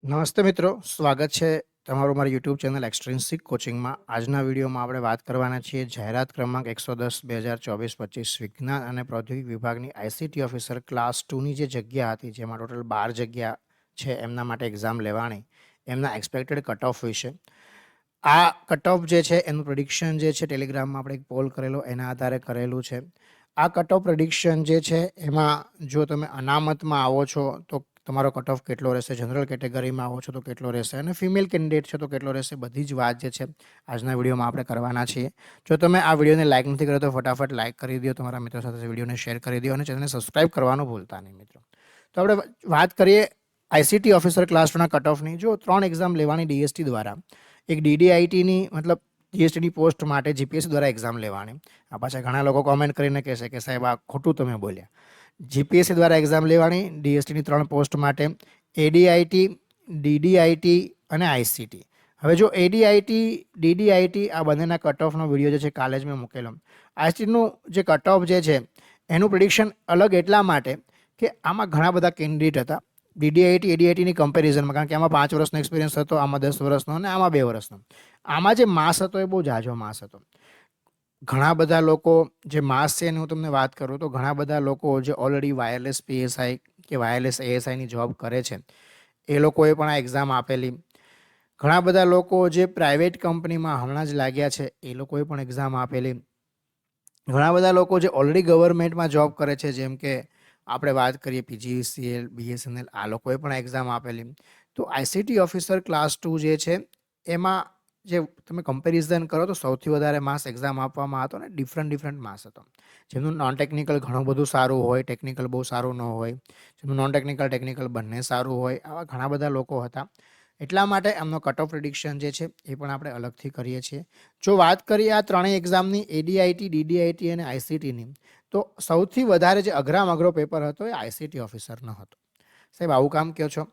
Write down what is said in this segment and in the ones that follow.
નમસ્તે મિત્રો, સ્વાગત છે તમારું મારી યુટ્યુબ ચેનલ એક્સટ્રિન્સિક કોચિંગમાં. આજના વિડીયોમાં આપણે વાત કરવાના છીએ જાહેરાત ક્રમાંક 110/2024-25 વિજ્ઞાન અને પ્રૌદ્યોગિક વિભાગની આઈસીટી ઓફિસર ક્લાસ 2ની જે જગ્યા હતી, જેમાં ટોટલ 12 જગ્યા છે એમના માટે એક્ઝામ લેવાની, એમના એક્સપેક્ટેડ કટ ઓફ વિશે. આ કટ ઓફ જે છે એનું પ્રિડિક્શન જે છે ટેલિગ્રામમાં આપણે એક પોલ કરેલો એના આધારે કરેલું છે. આ કટ ઓફ પ્રિડિક્શન જે છે એમાં જો તમે અનામતમાં આવો છો તો તમારો કટ ઓફ કેટલો રહેશે, જનરલ કેટેગરીમાં આવો છો તો કેટલો રહેશે, અને ફિમેલ કેન્ડિડેટ છે તો કેટલો રહેશે, બધી જ વાત જે છે આજના વિડીયોમાં આપણે કરવાના છીએ. જો તમે આ વિડીયોને લાઇક નથી કર્યો તો ફટાફટ લાઇક કરી દો, તમારા મિત્રો સાથે વિડીયોને શેર કરી દો અને ચેનલને સબસ્ક્રાઇબ કરવાનું ભૂલતા નહીં મિત્રો. તો આપણે વાત કરીએ આઈસીટી ઓફિસર ક્લાસ 2ના કટ ઓફની. જો 3 એક્ઝામ લેવાની ડીએસટી દ્વારા, એક ડીડીઆઈટીની મતલબ ડીએસટીની પોસ્ટ માટે જીપીએસસી દ્વારા એક્ઝામ લેવાની. આ પાછા ઘણા લોકો કોમેન્ટ કરીને કહેશે કે સાહેબ આ ખોટું તમે બોલ્યા. જીપીએસસી દ્વારા એક્ઝામ લેવાની ડીએસટીની 3 પોસ્ટ માટે, એડીઆઈટી, ડીડીઆઈટી અને આઈસીટી. હવે જો એડીઆઈટી, ડીડીઆઈટી આ બંનેના કટ ઓફનો વિડીયો જે છે કાલે જ મેં મૂકેલો. આઈસીટીનું જે કટ ઓફ જે છે એનું પ્રિડિક્શન અલગ એટલા માટે કે આમાં ઘણા બધા કેન્ડિડેટ હતા ડીડીઆઈટી એડીઆઈટીની કમ્પેરિઝનમાં, કારણ કે આમાં 5 વર્ષનો એક્સપિરિયન્સ હતો, આમાં 10 વર્ષનો અને આમાં 2 વર્ષનો. આમાં જે માસ હતો એ બહુ ઝાઝો માસ હતો. ઘણા બધા લોકો જે માસ છે એની હું તમને વાત કરું તો ઘણા બધા લોકો જે ઓલરેડી વાયરલેસ પીએસઆઈ કે વાયરલેસ એએસઆઈની જોબ કરે છે એ લોકોએ પણ આ એક્ઝામ આપેલી. ઘણા બધા લોકો જે પ્રાઇવેટ કંપનીમાં હમણાં જ લાગ્યા છે એ લોકોએ પણ એક્ઝામ આપેલી. ઘણા બધા લોકો જે ઓલરેડી ગવર્મેન્ટમાં જોબ કરે છે, જેમ કે આપણે વાત કરીએ પીજીવીસીએલ, બીએસએનએલ, આ લોકોએ પણ એક્ઝામ આપેલી. તો આઈસીટી ઓફિસર ક્લાસ 2 જે છે એમાં જે તમે કમ્પેરિઝન કરો તો સૌથી વધારે માસ એક્ઝામ આપવામાં હતો ને ડિફરન્ટ માસ હતો. જેમનું નોન ટેકનિકલ ઘણું બધું સારું હોય, ટેકનિકલ બહુ સારું ન હોય, જેમનું નોન ટેકનિકલ ટેકનિકલ બંને સારું હોય, આવા ઘણા બધા લોકો હતા. એટલા માટે એમનો કટ ઓફ પ્રિડિક્શન જે છે એ પણ આપણે અલગથી કરીએ છીએ. જો વાત કરીએ આ ત્રણેય એક્ઝામની, એડીઆઈટી, ડીડીઆઈટી અને આઈસીટીની, તો સૌથી વધારે જે અઘરામાં અઘરો પેપર હતો એ આઈસીટી ઓફિસરનો હતો. સાહેબ આવું કામ કહો છો?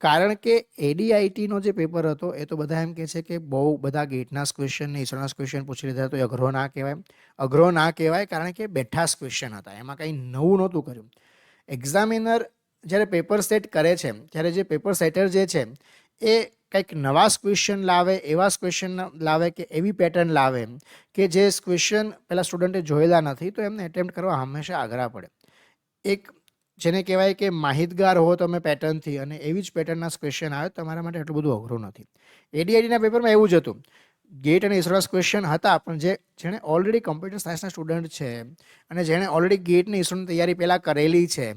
કારણ કે એડીઆઈટીનો જે પેપર હતો એ તો બધા એમ કહે છે કે બહુ બધા ગેટના ક્વેશ્ચન ને ઇસરોના ક્વેશ્ચન પૂછી લીધા, તો એ અઘરો ના કહેવાય. અઘરો ના કહેવાય કારણ કે બેઠાસ ક્વેશ્ચન હતા, એમાં કંઈ નવું નહોતું કર્યું. એક્ઝામિનર જ્યારે પેપર સેટ કરે છે ત્યારે જે પેપર સેટર જે છે એ કંઈક નવા ક્વેશ્ચન લાવે, એવા ક્વેશ્ચન લાવે કે એવી પેટર્ન લાવે કે જે ક્વેશ્ચન પહેલાં સ્ટુડન્ટે જોયેલા નથી, તો એમને એટેમ્પ્ટ કરવા હંમેશા અઘરા પડે. એક જેને કહેવાય કે માહિતગાર હો તમે પેટર્નથી અને એવી જ પેટર્નના ક્વેશ્ચન આવે તમારા માટે એટલું બધું અઘરું નથી. એડીઆઈટીના પેપરમાં એવું જ હતું, ગેટ અને ઇસરોના ક્વેશ્ચન હતા, પણ જેણે ઓલરેડી કમ્પ્યુટર સાયન્સના સ્ટુડન્ટ છે અને જેણે ઓલરેડી ગેટની ઇસરોની તૈયારી પહેલાં કરેલી છે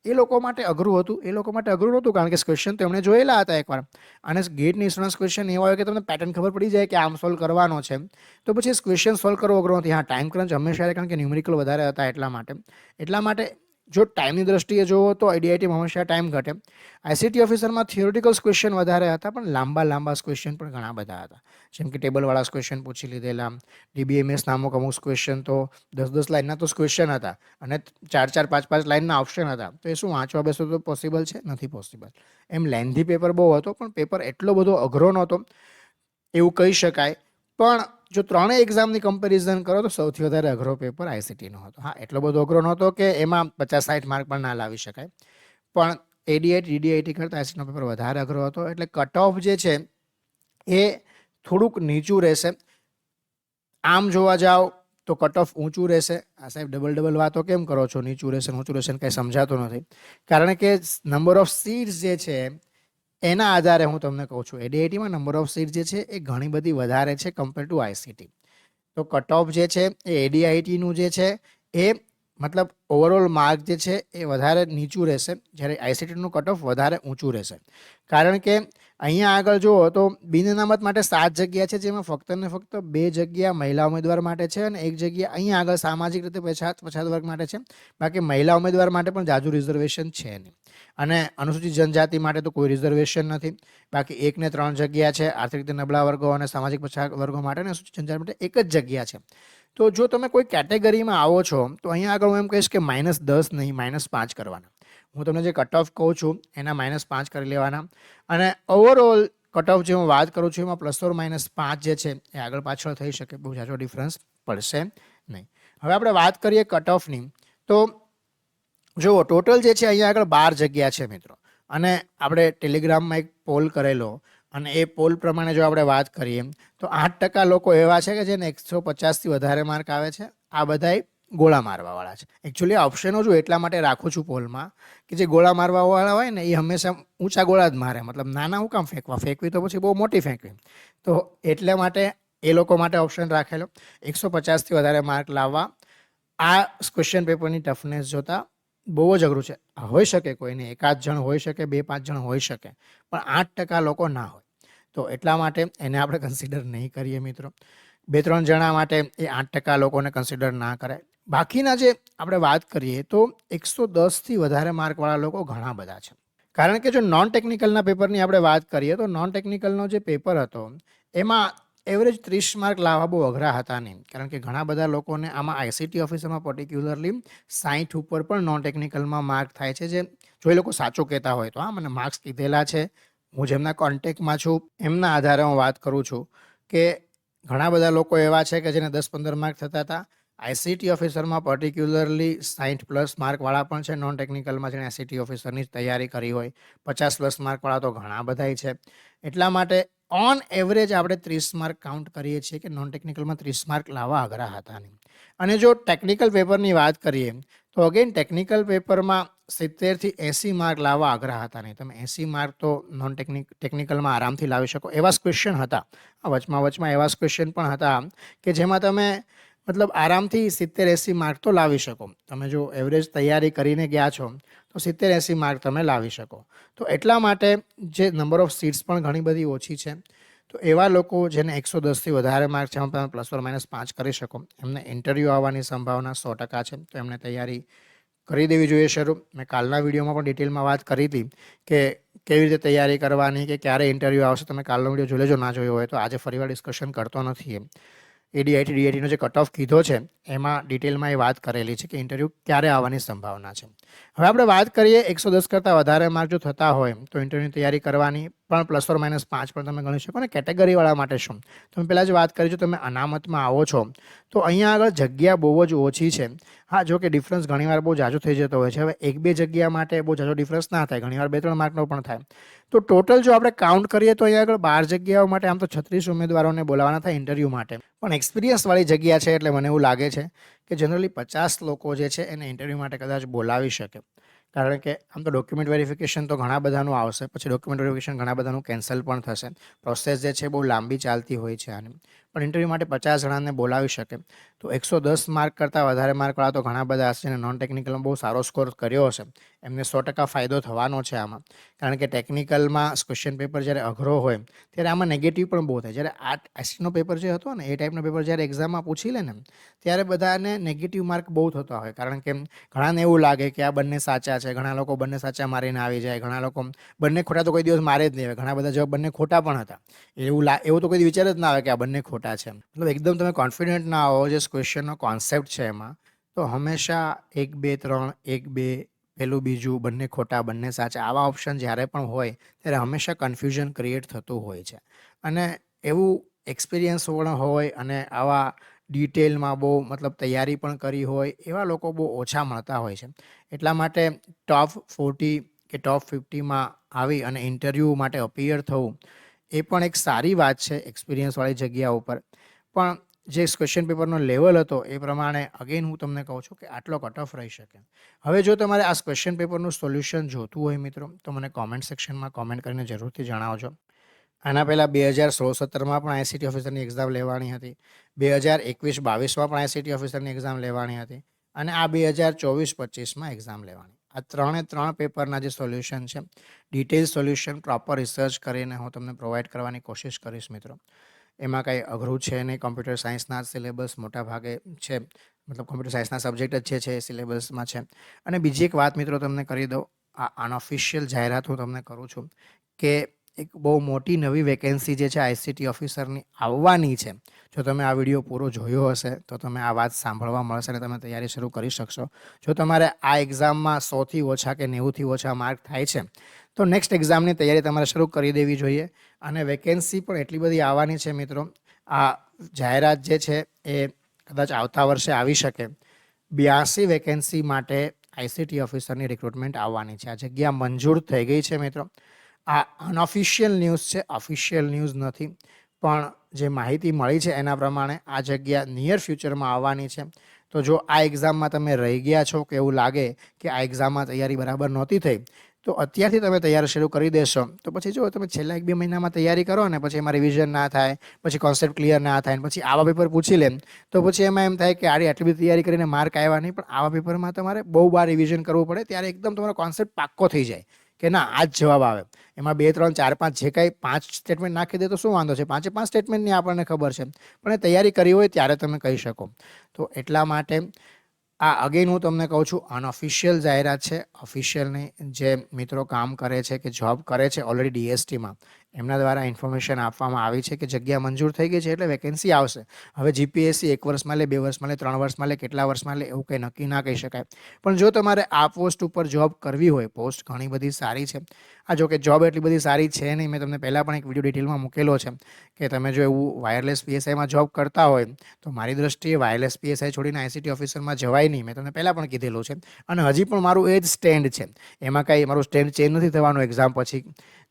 એ લોકો માટે અઘરું હતું. એ લોકો માટે અઘરું નહોતું કારણ કે ક્વેશ્ચન તો એમણે જોયેલા હતા એકવાર. અને ગેટની ઇસરોના ક્વેશ્ચન એવા હોય કે તમને પેટર્ન ખબર પડી જાય કે આમ સોલ્વ કરવાનો છે, તો પછી ક્વેશ્ચન સોલ્વ કરવો અઘરો નથી. હા, ટાઈમ ક્રંચ હંમેશા કારણ કે ન્યુમેરિકલ વધારે હતા એટલા માટે જો ટાઈમની દ્રષ્ટિએ જુઓ તો એડીઆઈટીમાં હંમેશા ટાઈમ ઘટે. આઈસીટી ઓફિસરમાં થિયોરિટિકલ ક્વેશ્ચન વધારે હતા, પણ લાંબા ક્વેશ્ચન પણ ઘણા બધા હતા. જેમ કે ટેબલવાળા ક્વેશ્ચન પૂછી લીધેલા, ડીબીએમએસ નામક અમુક ક્વેશ્ચન તો 10 લાઇનના તો ક્વેશ્ચન હતા અને 4 5 લાઇનના ઓપ્શન હતા. તો એ શું વાંચવા બેસો તો પોસિબલ છે? નથી પોસિબલ. એમ લેન્ધી પેપર બહુ હતો, પણ પેપર એટલો બધો અઘરો નહોતો એવું કહી શકાય. પણ જો ત્રણેય એક્ઝામની કમ્પેરિઝન કરો તો સૌથી વધારે અઘરો પેપર આઈસીટીનો હતો. હા, એટલો બધો અઘરો નહોતો કે એમાં 50-60 માર્ક પણ ના લાવી શકાય, પણ એડીઆઈટી, ડીડીઆઈટી કરતાં આઈસીટીનો પેપર વધારે અઘરો હતો. એટલે કટ ઓફ જે છે એ થોડુંક નીચું રહેશે. આમ જોવા જાઓ તો કટ ઓફ ઊંચું રહેશે. આ સાહેબ ડબલ વાતો કેમ કરો છો? નીચું રહેશે ઊંચું રહેશે કંઈ સમજાતું નથી. કારણ કે નંબર ઓફ સીટ્સ જે છે એના આધારે હું તમને કહું છું, એડીઆઈટીમાં નંબર ઓફ સીટ જે છે એ ઘણી બધી વધારે છે કમ્પેર ટુ આઈસીટી. તો કટ ઓફ જે છે એ એડીઆઈટીનું જે છે એ મતલબ ઓવરઓલ માર્ક જે છે એ વધારે નીચું રહેશે, જ્યારે આઈસીટીનું કટ ઓફ વધારે ઊંચું રહેશે. કારણ કે અહીંયા આગળ જુઓ તો બિન અનામત માટે 7 જગ્યા છે, જેમાં ફક્ત ને ફક્ત 2 જગ્યા મહિલા ઉમેદવાર માટે છે અને 1 જગ્યા અહીંયા આગળ સામાજિક રીતે પછાત વર્ગ માટે છે. બાકી મહિલા ઉમેદવાર માટે પણ જાજુ રિઝર્વેશન છે નહીં, અને અનુસૂચિત જનજાતિ માટે તો કોઈ રિઝર્વેશન નથી. બાકી 1 ને 3 જગ્યા છે આર્થિક રીતે નબળા વર્ગો અને સામાજિક પછાત વર્ગો માટે, અને અનુસૂચિત જનજાતિ માટે 1 જ જગ્યા છે. તો જો તમે કોઈ કેટેગરીમાં આવો છો તો અહીંયા આગળ હું એમ કહીશ કે -10 નહીં, -5 કરવાના. હું તમને જે કટ ઓફ કહું છું એના -5 કરી લેવાના, અને ઓવરઓલ કટ ઓફ જે હું વાત કરું છું એમાં ±5 જે છે એ આગળ પાછળ થઈ શકે, બહુ જાજો ડિફરન્સ પડશે નહીં. હવે આપણે વાત કરીએ કટ ઓફની, તો જુઓ ટોટલ જે છે અહીંયા આગળ 12 જગ્યા છે મિત્રો. અને આપણે ટેલિગ્રામમાં એક પોલ કરેલો અને એ પોલ પ્રમાણે જો આપણે વાત કરીએ તો 8% લોકો એવા છે કે જેને 150થી વધારે માર્ક આવે છે. આ બધાય ગોળા મારવાવાળા છે. એકચ્યુઅલી આ ઓપ્શનો જો એટલા માટે રાખું છું પોલમાં કે જે ગોળા મારવાવાળા હોય ને એ હંમેશા ઊંચા ગોળા જ મારે, મતલબ નાના હું કામ ફેંકવી તો પછી બહુ મોટી ફેંકવી. તો એટલા માટે એ લોકો માટે ઓપ્શન રાખેલો 150થી વધારે માર્ક લાવવા. આ ક્વેશ્ચન પેપરની ટફનેસ જોતા બહુ જ અઘરું છે. હોઈ શકે કોઈને એકાદ જણ હોઈ શકે, 2-5 જણ હોઈ શકે, પણ 8% લોકો ના હોય. તો એટલા માટે એને આપણે કન્સિડર નહીં કરીએ મિત્રો. 2-3 જણા માટે એ 8% લોકોને કન્સિડર ના કરાય. બાકીના જે આપણે વાત કરીએ તો 110થી વધારે માર્કવાળા લોકો ઘણા બધા છે. કારણ કે જો નોન ટેકનિકલના પેપરની આપણે વાત કરીએ તો નોન ટેકનિકલનો જે પેપર હતો એમાં એવરેજ 30 માર્ક લાવવા બહુ અઘરા હતા નહીં. કારણ કે ઘણા બધા લોકોને આમાં આઈસીટી ઓફિસરમાં પર્ટિક્યુલરલી 60 ઉપર પણ નોન ટેકનિકલમાં માર્ક થાય છે. જે જો એ લોકો સાચું કહેતા હોય તો, હા, મને માર્ક્સ કીધેલા છે, હું જેમના કોન્ટેક્ટમાં છું એમના આધારે હું વાત કરું છું કે ઘણા બધા લોકો એવા છે કે જેને 10-15 માર્ક થતા હતા. આઈસીટી ઓફિસરમાં પર્ટિક્યુલરલી 60+ માર્કવાળા પણ છે નોન ટેકનિકલમાં, જેણે આઈસીટી ઓફિસરની તૈયારી કરી હોય. 50+ માર્કવાળા તો ઘણા બધાય છે. એટલા માટે ઓન એવરેજ આપણે 30 માર્ક કાઉન્ટ કરીએ છીએ કે નોન ટેકનિકલમાં 30 માર્ક લાવવા અઘરા હતા નહીં. અને જો ટેકનિકલ પેપરની વાત કરીએ તો અગેન ટેકનિકલ પેપરમાં 70થી 80 માર્ક લાવવા અઘરા હતા નહીં. તમે 80 માર્ક તો નોન ટેકનિકલમાં આરામથી લાવી શકો એવા ક્વેશ્ચન હતા. વચમાં એવા ક્વેશ્ચન પણ હતા કે જેમાં તમે મતલબ આરામથી 70-80 માર્ક તો લાવી શકો. તમે જો એવરેજ તૈયારી કરીને ગયા છો તો 70-80 માર્ક તમે લાવી શકો. તો એટલા માટે જે નંબર ઓફ સીટ્સ પણ ઘણી બધી ઓછી છે, તો એવા લોકો જેને 110થી વધારે માર્ક છે, એમાં તમે ±5 કરી શકો, એમને ઇન્ટરવ્યૂ આવવાની સંભાવના 100% છે. તો એમને તૈયારી કરી દેવી જોઈએ શરૂ. મેં કાલના વિડીયોમાં પણ ડિટેલમાં વાત કરી હતી કે કેવી રીતે તૈયારી કરવાની, કે ક્યારે ઇન્ટરવ્યૂ આવશે. તમે કાલનો વિડીયો જોઈ લેજો, ના જોયો હોય તો. આજે ફરીવાર ડિસ્કશન કરતો નથી. એડીઆઈટી ડીઆઈટીનો જે કટ ઓફ કીધો છે એમાં ડિટેલમાં એ વાત કરેલી છે કે ઇન્ટરવ્યૂ ક્યારે આવવાની સંભાવના છે. હવે આપણે વાત કરીએ 110 કરતાં વધારે માર્ક જો થતા હોય તો ઇન્ટરવ્યૂની તૈયારી કરવાની પણ ±5 પણ તમે ગણી શકો. ને કેટેગરીવાળા માટે શું, તમે પહેલાં જ વાત કરી, જો તમે અનામતમાં આવો છો તો અહીંયા આગળ જગ્યા બહુ જ ઓછી છે. હા, જો કે ડિફરન્સ ઘણીવાર બહુ ઝાઝો થઈ જતો હોય છે. હવે 1-2 જગ્યા માટે બહુ ઝાઝો ડિફરન્સ ના થાય, ઘણીવાર 2-3 માર્કનો પણ થાય. તો ટોટલ જો આપણે કાઉન્ટ કરીએ તો અહીંયા આગળ 12 જગ્યાઓ માટે આમ તો 36 ઉમેદવારોને બોલાવવાના થાય ઇન્ટરવ્યૂ માટે. પણ એક્સપિરિયન્સવાળી જગ્યા છે એટલે મને એવું લાગે છે કે જનરલી 50 લોકો જે છે એને ઇન્ટરવ્યૂ માટે કદાચ બોલાવી શકે. કારણ કે આમ તો ડોક્યુમેન્ટ વેરિફિકેશન તો ઘણા બધાનું આવશે, પછી ડોક્યુમેન્ટ વેરિફિકેશન ઘણા બધાનું કેન્સલ પણ થશે. પ્રોસેસ જે છે બહુ લાંબી ચાલતી હોય છે આની. પણ ઇન્ટરવ્યૂ માટે 50 જણાને બોલાવી શકે. તો 110 માર્ક કરતાં વધારે માર્કવાળા તો ઘણા બધા હશે, અને નોન ટેકનિકલમાં બહુ સારો સ્કોર કર્યો હશે એમને 100% ફાયદો થવાનો છે આમાં. કારણ કે ટેકનિકલમાં ક્વેશ્ચન પેપર જ્યારે અઘરો હોય ત્યારે આમાં નેગેટિવ પણ બહુ થાય. જ્યારે આઈસીટીનો પેપર જે હતો ને એ ટાઈપનો પેપર જ્યારે એક્ઝામમાં પૂછી લે ને ત્યારે બધાને નેગેટિવ માર્ક બહુ થતા હોય. કારણ કે ઘણાને એવું લાગે કે આ બંને સાચા છે, ઘણા લોકો બંને સાચા મારીને આવી જાય, ઘણા લોકો બંને ખોટા તો કોઈ દિવસ મારે જ નહીં આવે, ઘણા બધા જવાબ બંને ખોટા પણ હતા. એવું તો કોઈ વિચાર જ ના આવે કે આ બંને ખોટા છે. મતલબ એકદમ તમે કોન્ફિડન્ટ ના હો જે ક્વેશ્ચનનો કોન્સેપ્ટ છે એમાં, તો હંમેશા 1-2-3, 1-2, પહેલું બીજું, બંને ખોટા બંને સાચા, આવા ઓપ્શન જ્યારે પણ હોય ત્યારે હંમેશા કન્ફ્યુઝન ક્રિએટ થતું હોય છે. અને એવું એક્સપિરિયન્સ હોય અને આવા ડિટેલમાં બહુ મતલબ તૈયારી પણ કરી હોય એવા લોકો બહુ ઓછા મળતા હોય છે. એટલા માટે ટોપ 40 કે ટોપ 50માં આવી અને ઇન્ટરવ્યૂ માટે અપિયર થવું એ પણ એક સારી વાત છે એક્સપિરિયન્સવાળી જગ્યા ઉપર. પણ જે ક્વેશ્ચન પેપરનો લેવલ હતો એ પ્રમાણે અગેન હું તમને કહું છું કે આટલો કટ ઓફ રહી શકે. હવે જો તમારે આ ક્વેશ્ચન પેપરનું સોલ્યુશન જોતું હોય મિત્રો તો મને કોમેન્ટ સેક્શનમાં કોમેન્ટ કરીને જરૂરથી જણાવજો. આના પહેલાં 2016-17માં પણ આઈસીટી ઓફિસરની એક્ઝામ લેવાની હતી, 2021-22માં પણ આઈસીટી ઓફિસરની એક્ઝામ લેવાની હતી, અને આ 2024-25માં એક્ઝામ લેવાની. આ 3 પેપરના જે સોલ્યુશન છે, ડિટેલ સોલ્યુશન પ્રોપર રિસર્ચ કરીને હું તમને પ્રોવાઈડ કરવાની કોશિશ કરીશ મિત્રો. એમાં કાંઈ અઘરું છે નહીં. કોમ્પ્યુટર સાયન્સના સિલેબસ મોટા ભાગે છે, મતલબ કોમ્પ્યુટર સાયન્સના સબ્જેક્ટ જ છે એ સિલેબસમાં છે. અને બીજી એક વાત મિત્રો તમને કરી દઉં, આ અનઓફિશિયલ જાહેરાત હું તમને કરું છું કે એક બહુ મોટી નવી વેકેન્સી જે છે આઈસીટી ઓફિસરની આવવાની છે. જો તમે આ વિડીયો પૂરો જોયો હશે તો તમે આ વાત સાંભળવા મળશે અને તમે તૈયારી શરૂ કરી શકશો. જો તમારે આ એક્ઝામમાં 100થી ઓછા કે 90થી ઓછા માર્ક થાય છે તો નેક્સ્ટ એક્ઝામની તૈયારી તમારે શરૂ કરી દેવી જોઈએ. અને વેકેન્સી પણ એટલી બધી આવવાની છે મિત્રો. આ જાહેરાત જે છે એ કદાચ આવતા વર્ષે આવી શકે. 82 વેકેન્સી માટે આઈસીટી ઓફિસરની રિક્રુટમેન્ટ આવવાની છે. આ જગ્યા મંજૂર થઈ ગઈ છે મિત્રો. આ અનઓફિશિયલ ન્યૂઝ છે, ઓફિશિયલ ન્યૂઝ નથી, પણ જે માહિતી મળી છે એના પ્રમાણે આ જગ્યા નિયર ફ્યુચરમાં આવવાની છે. તો જો આ એક્ઝામમાં તમે રહી ગયા છો કે એવું લાગે કે આ એક્ઝામમાં તૈયારી બરાબર નહોતી થઈ, તો અત્યારથી તમે તૈયારી શરૂ કરી દેશો તો પછી જો તમે છેલ્લા 1-2 મહિનામાં તૈયારી કરો ને પછી એમાં રિવિઝન ના થાય, પછી કોન્સેપ્ટ ક્લિયર ના થાય, પછી આવા પેપર પૂછી લે તો પછી એમાં એમ થાય કે આટલી બધી તૈયારી કરીને માર્ક આવ્યા નહીં. પણ આવા પેપરમાં તમારે બહુ વાર રિવિઝન કરવું પડે, ત્યારે એકદમ તમારો કોન્સેપ્ટ પાક્કો થઈ જાય કે ના આ જ જવાબ આવે. એમાં 2, 3, 4, 5 જે કાંઈ 5 સ્ટેટમેન્ટ નાખી દે તો શું વાંધો છે? 5 સ્ટેટમેન્ટની આપણને ખબર છે, પણ એ તૈયારી કરી હોય ત્યારે તમે કહી શકો. તો એટલા માટે આ અગેન હું તમને કહું છું, અનઓફિશિયલ જાહેરાત છે. ઓફિશિયલની જે મિત્રો કામ કરે છે કે જોબ કરે છે ઓલરેડી ડીએસટીમાં, એમના દ્વારા ઇન્ફોર્મેશન આપવામાં આવી છે કે જગ્યા મંજૂર થઈ ગઈ છે એટલે વેકેન્સી આવશે. હવે જીપીએસસી 1 વર્ષમાં લે, 2 વર્ષમાં લે, 3 વર્ષમાં લે, કેટલા વર્ષમાં લે એવું કંઈ નક્કી ના કહી શકાય. પણ જો તમારે આ પોસ્ટ ઉપર જોબ કરવી હોય, પોસ્ટ ઘણી બધી સારી છે. આ જો કે જોબ એટલી બધી સારી છે નહીં, મેં તમને પહેલાં પણ એક વિડીયો ડિટેલમાં મૂકેલો છે કે તમે જો એવું વાયરલેસ પીએસઆઈમાં જોબ કરતા હોય તો મારી દ્રષ્ટિએ વાયરલેસ પીએસઆઈ છોડીને આઈસીટી ઓફિસરમાં જવાય નહીં. મેં તમને પહેલાં પણ કીધેલું છે અને હજી પણ મારું એ જ સ્ટેન્ડ છે. એમાં કાંઈ મારું સ્ટેન્ડ ચેન્જ નથી થવાનું એક્ઝામ પછી.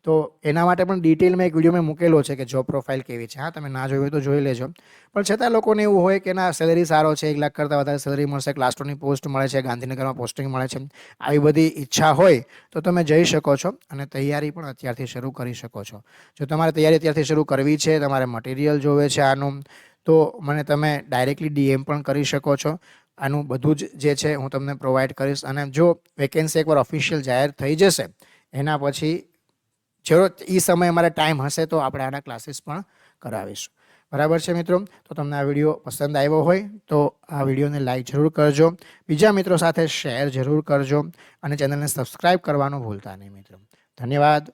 તો એના માટે પણ ડિટેલમાં એક વિડીયો મેં મૂકેલો છે કે જોબ પ્રોફાઇલ કેવી છે. હા, તમે ના જોયું હોય તો જોઈ લેજો. પણ છતાં લોકોને એવું હોય કે ના સેલેરી સારો છે, 1 લાખ કરતાં વધારે સેલેરી મળશે, ક્લાસ 2ની પોસ્ટ મળે છે, ગાંધીનગરમાં પોસ્ટિંગ મળે છે, આવી બધી ઈચ્છા હોય તો તમે જઈ શકો છો અને તૈયારી પણ અત્યારથી શરૂ કરી શકો છો. જો તમારે તૈયારી અત્યારથી શરૂ કરવી છે, તમારે મટીરિયલ જોવે છે આનું, તો મને તમે ડાયરેક્ટલી ડીએમ પણ કરી શકો છો. આનું બધું જ જે છે હું તમને પ્રોવાઈડ કરીશ. અને જો વેકેન્સી એકવાર ઓફિશિયલ જાહેર થઈ જશે એના પછી જરૂર એ સમયે અમારે ટાઈમ હશે તો આપણે આના ક્લાસીસ પણ કરાવીશું. બરાબર છે મિત્રો? તો તમને આ વિડીયો પસંદ આવ્યો હોય તો આ વિડીયોને લાઈક જરૂર કરજો, બીજા મિત્રો સાથે શેર જરૂર કરજો અને ચેનલને સબસ્ક્રાઈબ કરવાનું ભૂલતા નહીં મિત્રો. ધન્યવાદ.